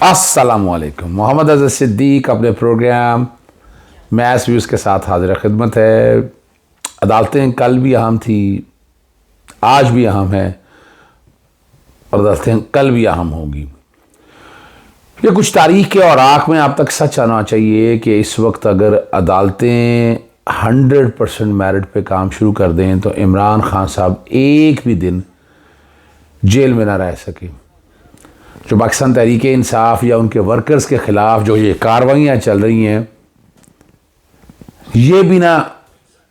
अस्सलामुअलैकुम। मोहम्मद अज़हर सिद्दीक अपने programme match views के साथ हाजिर खिदमत है। अदालतें कल भी अहम थी, आज भी अहम है और अदालतें कल भी अहम होंगी। ये कुछ तारीख के और आँख में आप तक सच आना चाहिए कि इस वक्त अगर अदालतें 100% मेरिट पे काम शुरू कर दें तो इमरान खान साहब एक भी दिन जेल में ना रह सके। जो पाकिस्तान तहरीक इंसाफ या उनके वर्कर्स के ख़िलाफ़ जो ये कार्रवाइयाँ चल रही हैं, ये भी ना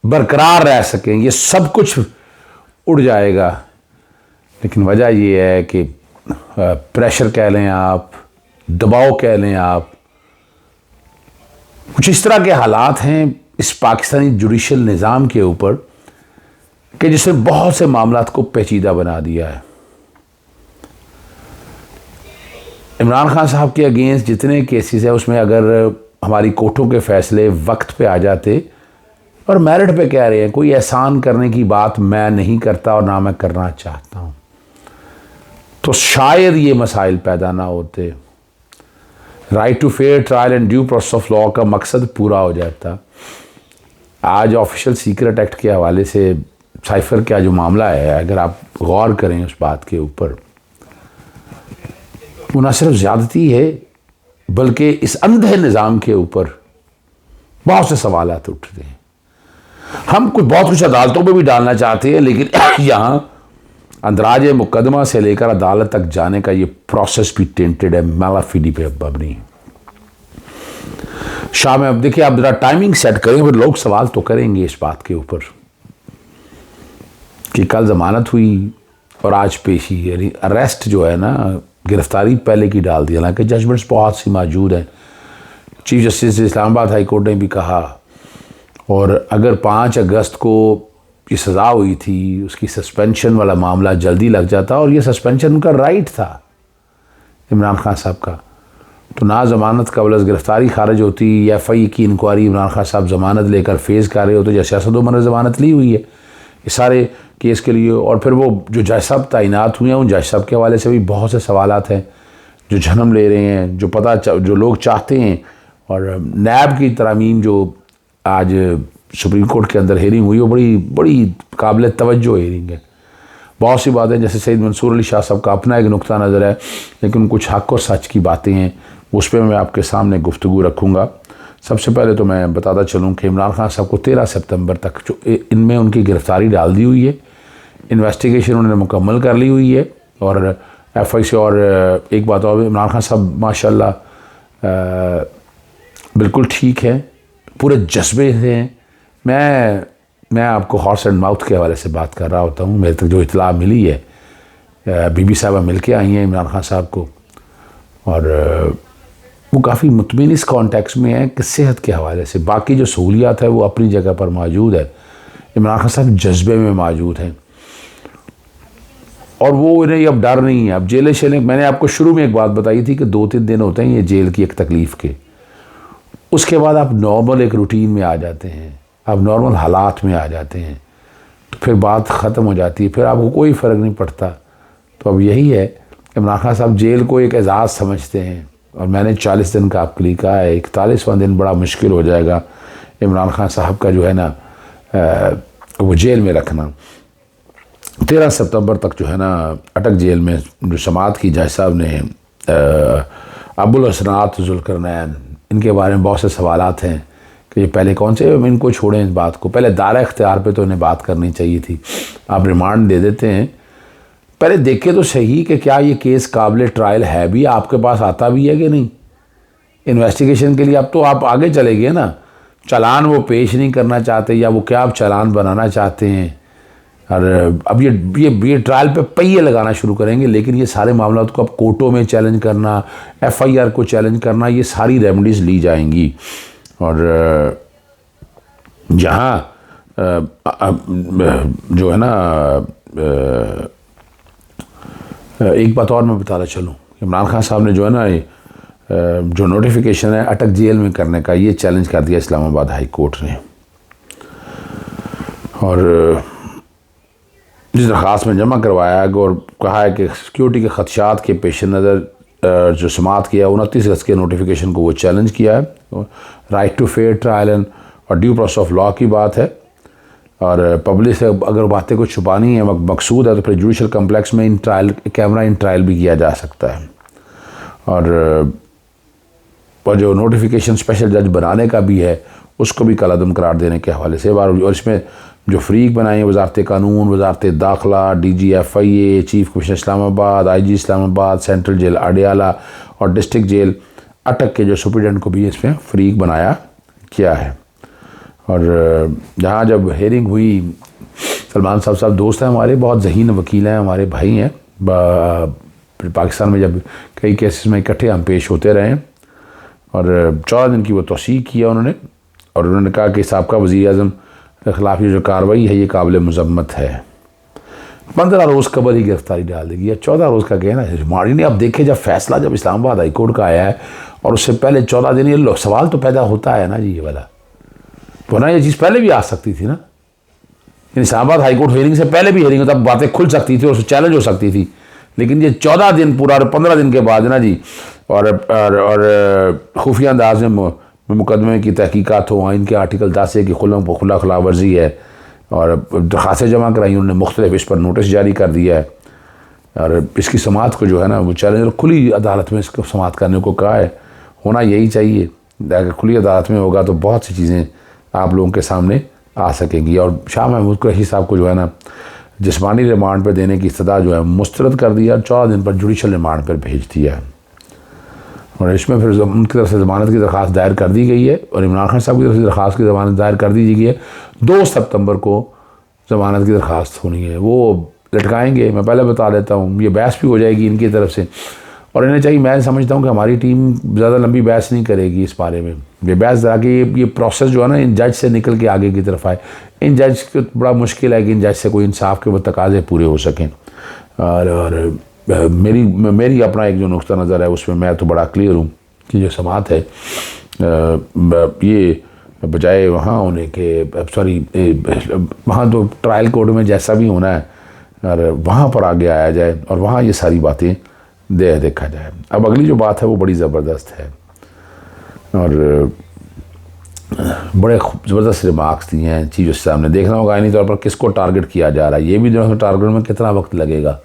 बरकरार रह सकें, ये सब कुछ उड़ जाएगा। लेकिन वजह ये है कि प्रेशर कह लें आप, दबाव कह लें आप, कुछ इस तरह के हालात हैं इस पाकिस्तानी जुडिशल निज़ाम के ऊपर कि जिसने बहुत से मामलात को पेचीदा बना दिया है। इमरान खान साहब के अगेंस्ट जितने केसेस हैं उसमें अगर हमारी कोर्टों के फैसले वक्त पे आ जाते और मेरिट पे कह रहे हैं, कोई एहसान करने की बात मैं नहीं करता और ना मैं करना चाहता हूँ, तो शायद ये मसाइल पैदा ना होते। Right to fair trial and due process of law का मकसद पूरा हो जाता। आज ऑफिशियल सीक्रेट एक्ट के हवाले से साइफर का जो मामला है, अगर आप गौर करें उस बात के ऊपर, वो न सिर्फ ज़्यादती है बल्कि इस अंधे निज़ाम के ऊपर बहुत से सवालात उठते हैं। हम बहुत कुछ अदालतों में भी डालना चाहते हैं, लेकिन यहाँ अंदराज मुकदमा से लेकर अदालत तक जाने का ये प्रोसेस भी टेंटेड है, मालाफिडी पे मबनी। शाम में अब देखिए, आप जरा टाइमिंग सेट करें, फिर लोग सवाल तो करेंगे इस बात के ऊपर कि कल जमानत हुई और आज पेशी, यानी अरेस्ट जो है ना, गिरफ्तारी पहले की डाल दी। हालांकि जजमेंट्स बहुत सी मौजूद हैं। Chief justice Islamabad high court ने भी कहा, और अगर 5 अगस्त को ये सज़ा हुई थी, उसकी सस्पेंशन वाला मामला जल्दी लग जाता, और ये सस्पेंशन उनका राइट था इमरान खान साहब का, तो ना ज़मानत कबल गिरफ्तारी खारिज होती, FI की इंक्वायरी इमरान खान साहब ज़मानत लेकर फेज़ कर रहे होते, जैसे असद उमर ने ज़मानत ली हुई है ये सारे केस के लिए। और फिर वो जो जज साहब तैनात हुए हैं, उन जज साहब के हवाले से भी बहुत से सवालात हैं जो जन्म ले रहे हैं, जो लोग चाहते हैं। और नैब की तरमीम जो आज सुप्रीम कोर्ट के अंदर हेयरिंग हुई, वो बड़ी काबिल तवज्जो हेयरिंग है। बहुत सी बातें, जैसे सैयद मंसूर अली शाह साहब का अपना एक नुक्ता नज़र है, लेकिन कुछ हक़ और सच की बातें हैं, उस पर मैं आपके सामने गुफ्तगू रखूँगा। सबसे पहले तो मैं बताता चलूँ कि इमरान खान साहब को 13 सितंबर तक जो इनमें उनकी गिरफ्तारी डाल दी हुई है, इन्वेस्टिगेशन उन्होंने मुकम्मल कर ली हुई है। और FI से, और एक बात और, इमरान खान साहब माशाल्लाह बिल्कुल ठीक है, पूरे जज्बे से हैं। मैं आपको हॉर्स एंड माउथ के हवाले से बात कर रहा होता हूँ। मेरे तक जो इतला मिली है, बीबी साहबा मिल के आई हैं इमरान खान साहब को, और वो काफ़ी मुतमिन इस कॉन्टेक्स्ट में है कि सेहत के हवाले से, बाकी जो सहूलियात है वो अपनी जगह पर मौजूद है, इमरान खान साहब जज्बे में मौजूद हैं, और वो इन्हें अब डर नहीं है। अब जेल शेलें, मैंने आपको शुरू में एक बात बताई थी कि 2-3 दिन होते हैं ये जेल की एक तकलीफ़ के, उसके बाद आप नॉर्मल एक रूटीन में आ जाते हैं, आप नॉर्मल हालात में आ जाते हैं, तो फिर बात ख़त्म हो जाती है, फिर आपको कोई फ़र्क नहीं पड़ता। तो अब यही है, इमरान खान साहब जेल को एक एजाज़ समझते हैं, और मैंने 40 दिन का आपके लिए कहा है, 41वां दिन बड़ा मुश्किल हो जाएगा इमरान खान साहब का जो है ना वो जेल में रखना। 13 सितंबर तक जो है ना अटक जेल में जो समात की जज साहब ने अबुल हसनात जुल्करनैन, इनके बारे में बहुत से सवालात हैं कि ये पहले कौन से, इनको छोड़ें इस बात को, पहले दायरा इख्तियार पे तो इन्हें बात करनी चाहिए थी। आप रिमांड दे देते हैं, पहले देखें तो सही कि क्या ये केस काबिल ट्रायल है भी, आपके पास आता भी है कि नहीं इन्वेस्टिगेशन के लिए। अब तो आप आगे चले गए ना, चालान वो पेश नहीं करना चाहते, या वो क्या आप चालान बनाना चाहते हैं, और अब ये ट्रायल पे पहिए लगाना शुरू करेंगे। लेकिन ये सारे मामला को अब कोर्टों में चैलेंज करना, FIR को चैलेंज करना, ये सारी रेमेडीज़ ली जाएंगी। और जहाँ जो है ना, एक बात और मैं बताना चलूँ, इमरान खान साहब ने जो है ना जो नोटिफिकेशन है अटक जेल में करने का, ये चैलेंज कर दिया इस्लामाबाद हाई कोर्ट ने, और जिस दरख्वास्त में जमा करवाया और कहा है कि सिक्योरिटी के खदशात के पेश नज़र जो समात किया 29 अगस्त के नोटिफिकेशन को वो चैलेंज किया है। Right to fair trial and और ड्यू प्रोसेस ऑफ लॉ की बात है, और पब्लिक से अगर बातें को छुपानी है मकसूद है तो फिर जुडिशल कम्प्लेक्स में in trial camera in trial भी किया जा सकता है। और जो नोटिफिकेशन स्पेशल जज बनाने का भी है उसको भी कलअदम करार देने के हवाले से, और इसमें जो फ़रीक बनाए हैं वजारत कानून, वजारत दाखिला, DGFIA, chief commissioner Islamabad, IG Islamabad, central jail Adiala और डिस्ट्रिक्ट जेल अटक के जो सुप्रिटेंडेंट को भी इसमें फ़रीक बनाया किया है। और जहाँ जब हेयरिंग हुई, सलमान साहब दोस्त हैं हमारे, बहुत ज़हीन वकील हैं, हमारे भाई हैं। पाकिस्तान में जब कई केसेस में इकट्ठे हम पेश होते रहे हैं, और 14 दिन की वो तौसीक किया उन्होंने, और उन्होंने कहा कि साबका वज़ीर-ए-आज़म के ख़िलाफ़ ये जो कार्रवाई है ये काबिल मज़म्मत है। 15 रोज़ कबल ही गिरफ्तारी डाल देगी, या 14 रोज़ का कहना है रिमांड नहीं। अब देखे जब फैसला जब इस्लामाबाद हाई कोर्ट का आया है और उससे पहले 14 दिन, ये सवाल तो पैदा होता है ना जी, ये वाला वरना ये चीज़ पहले भी आ सकती थी ना। इस्लामाबाद हाई कोर्ट हेयरिंग से पहले भी हेयरिंग तब बातें खुल सकती थी और उससे चैलेंज हो सकती थी, लेकिन ये 14 दिन पूरा और 15 दिन के बाद ना जी, और खुफिया अंदाज में मुकदमे की तहकीकात हो, आइन के आर्टिकल 10 की खुला वर्जी है, और दरखास्तें जमा कराई उन्होंने, मुख्तलिफ इस पर नोटिस जारी कर दिया है, और इसकी समात को जो है ना वो चैलेंज खुली अदालत में इसको समात करने को कहा है। होना यही चाहिए, अगर खुली अदालत में होगा तो बहुत सी चीज़ें आप लोगों के सामने आ सकेंगी। और शाह महमूद कुरैशी साहब को जो है ना जिस्मानी रिमांड पर देने की इस्तदा जो है मुस्तरद कर दिया, 14 दिन पर जुडिशल रिमांड पर भेज दिया है। और इसमें फिर उनकी तरफ से ज़मानत की दरख्वास्त दायर कर दी गई है, और इमरान खान साहब की तरफ से दरख्वास्त की ज़मानत दायर कर दी गई है। 2 सितंबर को ज़मानत की दरख्वास्त होनी है, वो लटकाएंगे। मैं पहले बता देता हूँ, ये बहस भी हो जाएगी इनकी तरफ से, और इन्हें चाहिए, मैं समझता हूँ कि हमारी टीम ज़्यादा लंबी बहस नहीं करेगी इस बारे में। ये बहस ताकि ये प्रोसेस जो है ना इन जज से निकल के आगे की तरफ आए। इन जज को बड़ा मुश्किल है कि इन जज से कोई इंसाफ के वो तकाज़े पूरे हो सकें। और मेरी अपना एक जो नुक्ता नज़र है उसमें मैं तो बड़ा क्लियर हूँ कि जो समात है ये बजाय वहाँ होने के, वहाँ तो ट्रायल कोर्ट में जैसा भी होना है, और वहाँ पर आगे आया जाए और वहाँ ये सारी बातें देखा जाए। अब अगली जो बात है वो बड़ी ज़बरदस्त है, और बड़े ज़बरदस्त रिमार्क्स दिए हैं चीज़ उससे सामने। देखना होगा आईनी तौर पर किसको टारगेट किया जा रहा है, ये भी जो है टारगेट में कितना वक्त लगेगा।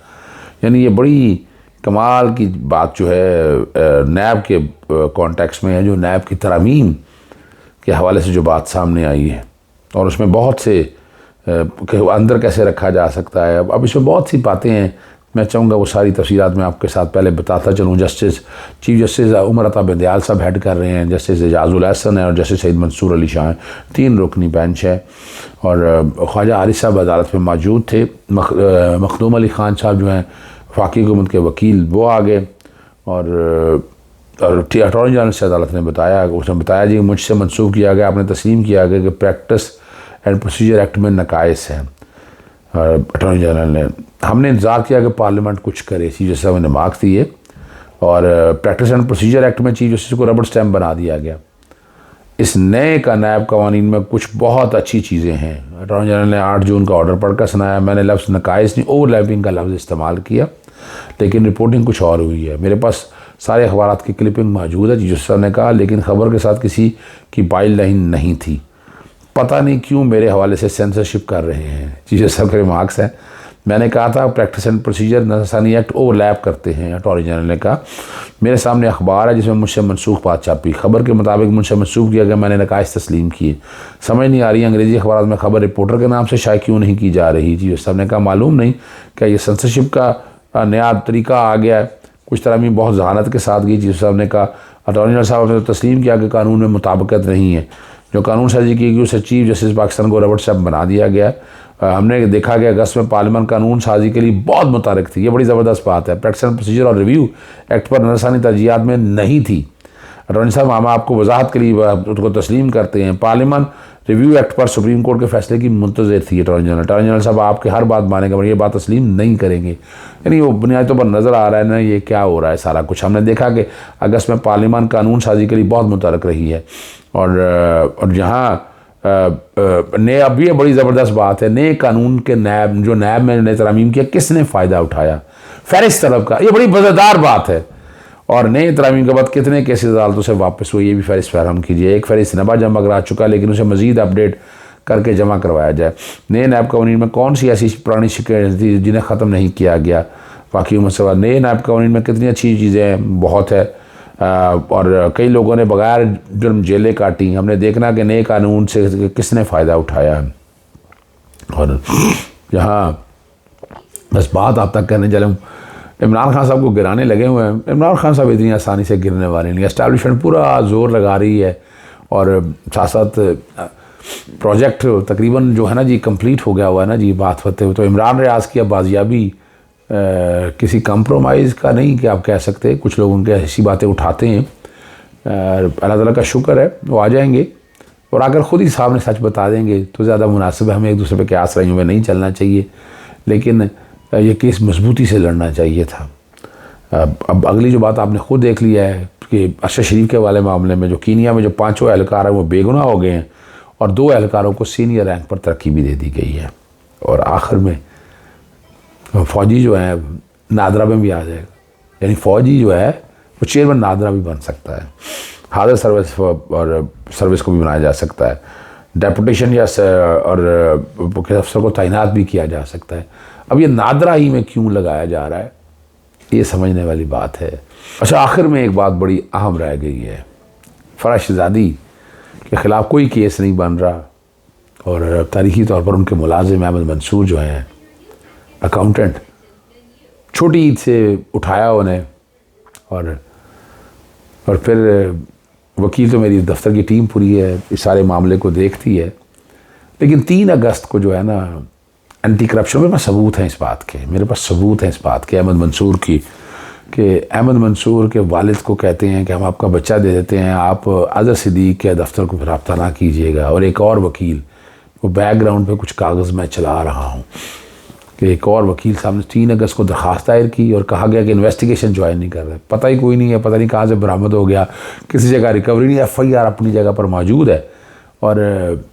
यानी ये बड़ी कमाल की बात जो है नैब के कॉन्टेक्स्ट में है, जो नैब की तरमीम के हवाले से जो बात सामने आई है, और उसमें बहुत से अंदर कैसे रखा जा सकता है। अब इसमें बहुत सी बातें हैं, मैं चाहूँगा वो सारी तफसीलात मैं आपके साथ पहले बताता चलूँ। चीफ जस्टिस उमर अता बिंदयाल साहब हेड कर रहे हैं, जस्टिस एजाजुल एहसन है, और जस्टिस सईद मंसूर अली शाह हैं। 3 रुकनी बेंच है, और ख्वाजा आरिफ साहब अदालत में मौजूद थे। मखदूम अली ख़ान साहब जो हैं वफाकी हुकूमत के वकील, वो आ गए, और अटॉर्नी जनरल से अदालत ने बताया, उसने बताया जी मुझसे मनसूख किया गया, आपने तस्लीम किया गया कि प्रैक्टिस एंड प्रोसीजर एक्ट में नकाइस हैं। अटॉर्नी जनरल ने, हमने इंतज़ार किया कि पार्लियामेंट कुछ करे, चीफ जस्टिस साहब ने मार्क्स दिए, और प्रैक्टिस एंड प्रोसीजर एक्ट में चीफ जस्टिस को रबड़ स्टैम्प बना दिया गया। इस नए का नायब कवानीन में कुछ बहुत अच्छी चीज़ें हैं। अटॉर्नी जनरल ने 8 जून का ऑर्डर पढ़कर सुनाया, मैंने लफ्ज़ नकाइस नहीं ओवरलैपिंग का लफ्ज़ इस्तेमाल किया, लेकिन रिपोर्टिंग कुछ और हुई है। मेरे पास सारे अखबारात की क्लिपिंग मौजूद है, चीफ जस्टिस साहब ने कहा, लेकिन ख़बर के साथ किसी की बाइल लाइन नहीं थी। पता नहीं क्यों मेरे हवाले से सेंसरशिप कर रहे हैं, चीफ जस्टिस साहब के रिमार्क्स हैं। मैंने कहा था प्रैक्टिस एंड प्रोसीजर नसानी एक्ट ओवरलैप करते हैं। अटॉर्नी जनरल ने कहा, मेरे सामने अखबार है जिसमें मुझसे मनसूख बात छापी, खबर के मुताबिक मुझसे मनसूख किया गया, मैंने नकाइस तस्लीम किए। समझ नहीं आ रही अंग्रेज़ी अखबार में खबर रिपोर्टर के नाम से शायद क्यों नहीं की जा रही। जी साहब ने कहा, मालूम नहीं क्या ये सेंसरशिप का नया तरीका आ गया है। कुछ तरमीम बहुत जहानत के साथ गई। चीफ साहब ने कहा, अटॉर्नी जनरल साहब ने तो तस्लीम किया कि कानून में मुताबिकत नहीं है, जो कानून साजी की गई उसे चीफ जस्टिस पाकिस्तान को रबड़ स्टैम्प बना दिया गया। हमने देखा कि अगस्त में पार्लियामेंट कानून साजी के लिए बहुत मुतारिक थी। ये बड़ी ज़बरदस्त बात है। प्रैक्टिस एंड प्रोसीजर और रिव्यू एक्ट पर नरसानी तरजीहात में नहीं थी। अटॉर्नी साहब, हम आपको वजाहत के लिए उसको तस्लीम करते हैं। पार्लियामेंट रिव्यू एक्ट पर सुप्रीम कोर्ट के फैसले की मुंतज़िर थी अटॉर्नी जनरल साहब आपके हर बात मानेंगे मगर ये बात तस्लीम नहीं करेंगे। यानी वो बुनियादी तौर पर नज़र आ रहा है ना ये क्या हो रहा है सारा कुछ। हमने देखा कि अगस्त में पार्लियामेंट कानून साजी के लिए बहुत मुतरक रही है और जहाँ नए अब ये बड़ी ज़बरदस्त बात है, नए कानून के नैब जो नैब में नए तरमीम किया किसने फ़ायदा उठाया? फहरिस्त तलब का, ये बड़ी मज़ेदार बात है। और नए तरामीम के बाद कितने केसेस अदालतों से वापस हुए ये भी फहरिस्त फराहम कीजिए। एक फहरिस्त नबा जमा करा चुका लेकिन उसे मज़ीद अपडेट करके जमा करवाया जाए। नए नायब कवानीन में कौन सी ऐसी पुरानी शिकायत थी जिन्हें ख़त्म नहीं किया गया, बाकी मसला। नए नायब कवानीन में कितनी अच्छी चीज़ें हैं, बहुत है। और कई लोगों ने बगैर जुर्म जेलें काटी। हमने देखना कि नए कानून से किसने फ़ायदा उठाया है। और यहाँ बस बात आप तक करने चले, इमरान खान साहब को गिराने लगे हुए हैं। इमरान खान साहब इतनी आसानी से गिरने वाले नहीं। एस्टैब्लिशमेंट पूरा जोर लगा रही है और साथ साथ प्रोजेक्ट तकरीबन जो है ना जी कंप्लीट हो गया हुआ है ना जी बात होते हुए। तो इमरान रियाज की अब बाजियाबी किसी कंप्रोमाइज़ का नहीं कि आप कह सकते। कुछ लोग उनके ऐसी बातें उठाते हैं। अल्लाह ताला का शुक्र है वो आ जाएंगे और अगर ख़ुद ही सामने सच बता देंगे तो ज़्यादा मुनासिब है। हमें एक दूसरे पे क्यास रहियों में नहीं चलना चाहिए, लेकिन ये केस मजबूती से लड़ना चाहिए था। अब अगली जो बात आपने खुद देख लिया है कि अरशद शरीफ के वाले मामले में जो कीनिया में जो 5 एहलकार हैं वो बेगुनाह हो गए हैं और 2 एहलकारों को सीनियर रैंक पर तरक्की भी दे दी गई है। और आखिर में फ़ौजी जो है नादरा में भी आ जाएगा, यानी फ़ौजी जो है वो चेयरमैन नादरा भी बन सकता है। हादर सर्विस और सर्विस को भी बनाया जा सकता है। डेपुटेशन या और अफसर को तैनात भी किया जा सकता है। अब ये नादरा ही में क्यों लगाया जा रहा है ये समझने वाली बात है। अच्छा, आखिर में एक बात बड़ी अहम रह गई है। फराज शहजादी के ख़िलाफ़ कोई केस नहीं बन रहा और तारीख़ी तौर पर उनके मुलाजिम अहमद मंसूर जो हैं अकाउंटेंट, छोटी ईद से उठाया उन्हें और फिर वकील तो मेरी दफ्तर की टीम पूरी है, इस सारे मामले को देखती है। लेकिन 3 अगस्त को जो है ना एंटी करप्शन, मेरे पास सबूत हैं इस बात के, मेरे पास सबूत हैं इस बात के अहमद मंसूर की, कि अहमद मंसूर के वालिद को कहते हैं कि हम आपका बच्चा दे देते हैं, आप अज़हर सिद्दीक़ के दफ्तर को रब्ता ना कीजिएगा। और एक और वकील वो बैकग्राउंड पे कुछ कागज़ मैं चला रहा हूँ कि एक और वकील साहब ने 3 अगस्त को दरख्वास्त दायर की और कहा गया कि इन्वेस्टिगेशन ज्वाइन नहीं कर रहे। पता ही कोई नहीं है, पता नहीं कहाँ से बरामद हो गया, किसी जगह रिकवरी नहीं, FIR अपनी जगह पर मौजूद है। और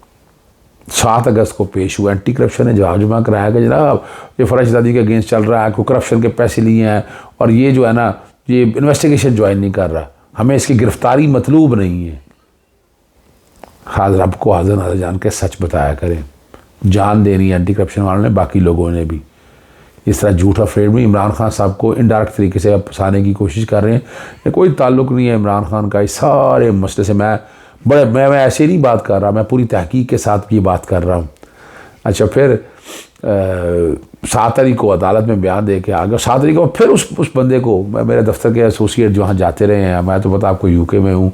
7 अगस्त को पेश हुआ, एंटी करप्शन ने जवाब जमा कराया कि जनाब ये फराज शहजादी के अगेंस्ट चल रहा है, कोई करप्शन के पैसे लिए हैं और ये जो है ना ये इन्वेस्टिगेशन ज्वाइन नहीं कर रहा, हमें इसकी गिरफ्तारी मतलूब नहीं है। हाज़ रब को हाज़िर नाज़िर जान के सच बताया करें। जान देनी है एंटी करप्शन वालों ने, बाकी लोगों ने भी। इस तरह झूठा फ्रेम में इमरान खान साहब को इनडायरेक्ट तरीके से अब फंसाने की कोशिश कर रहे हैं। कोई ताल्लुक़ नहीं है इमरान खान का इस सारे मसले से। मैं ऐसे नहीं बात कर रहा, मैं पूरी तहकीक के साथ ये बात कर रहा हूँ। अच्छा, फिर 7 तारीख को अदालत में बयान दे के आ गया। 7 तारीख को फिर उस बंदे को, मेरे दफ्तर के एसोसिएट जो वहाँ जाते रहे हैं, मैं तो पता आपको UK में हूँ,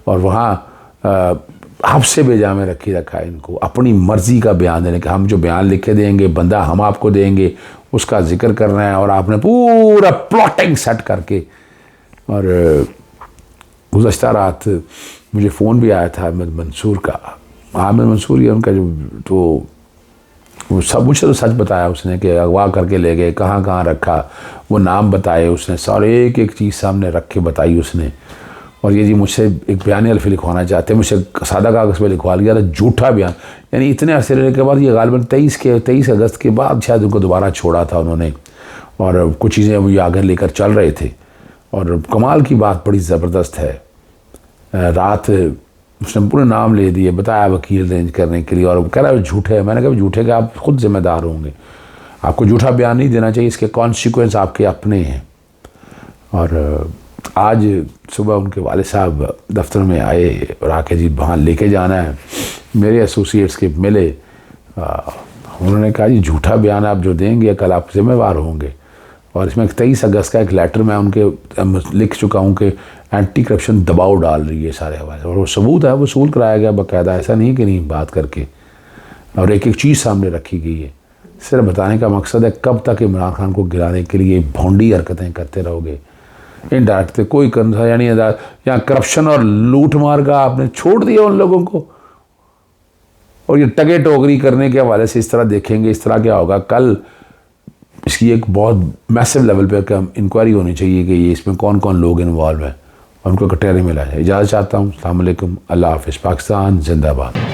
और वहाँ हफ्से बेजा में रखा है इनको अपनी मर्ज़ी का बयान देने का। हम जो बयान लिख के देंगे, बंदा हम आपको देंगे, उसका जिक्र करना है और आपने पूरा प्लॉटिंग सेट करके। और गुज़श्ता रात मुझे फ़ोन भी आया था अहमद मंसूर का। अहमद मंसूर ये उनका जो तो वो सब मुझसे तो सच बताया उसने कि अगवा करके ले गए, कहाँ कहाँ रखा, वो नाम बताए उसने, सारे एक चीज़ सामने रख के बताई उसने। और ये जी मुझसे एक बयान अल्फ़ी लिखवाना चाहते हैं, मुझसे सादा कागज़ पे लिखवा लिया था, झूठा बयान। यानी इतने अरसे रहने के बाद ये गालिबन 23 अगस्त के बाद शायद उनको दोबारा छोड़ा था उन्होंने, और कुछ चीज़ें वो आगे लेकर चल रहे थे। और कमाल की बात बड़ी ज़बरदस्त है, रात उसने पूरे नाम ले दिए, बताया वकील अरेंज करने के लिए, और कह रहा है झूठे है। मैंने कहा झूठे का आप खुद जिम्मेदार होंगे, आपको झूठा बयान नहीं देना चाहिए, इसके कॉन्सिक्वेंस आपके अपने हैं। और आज सुबह उनके वाले साहब दफ्तर में आए और आके जी वहाँ लेके जाना है, मेरे एसोसिएट्स के मिले, उन्होंने कहा जी झूठा बयान आप जो देंगे कल आप जिम्मेवार होंगे। और इसमें 23 अगस्त का एक लेटर मैं उनके लिख चुका हूँ कि एंटी करप्शन दबाव डाल रही है सारे हवाले, और वो सबूत है, वसूल कराया गया बाकायदा, ऐसा नहीं कि नहीं बात करके, और एक एक चीज़ सामने रखी गई है। सिर्फ बताने का मकसद है कब तक इमरान खान को गिराने के लिए भोंडी हरकतें करते रहोगे। इनडायरेक्ट कोई करना, यानी यहाँ करप्शन और लूट मार का आपने छोड़ दिया उन लोगों को, और ये टगे टोकरी करने के हवाले से इस तरह देखेंगे, इस तरह क्या होगा कल। इसकी एक बहुत मैसिव लेवल पे इंक्वायरी होनी चाहिए कि ये इसमें कौन कौन लोग इन्वॉल्व हैं और उनको कटहरे में लाया जाए। इजाज़त चाहता हूँ। अस्सलाम वालेकुम, अल्लाह हाफ़िज़। पाकिस्तान जिंदाबाद।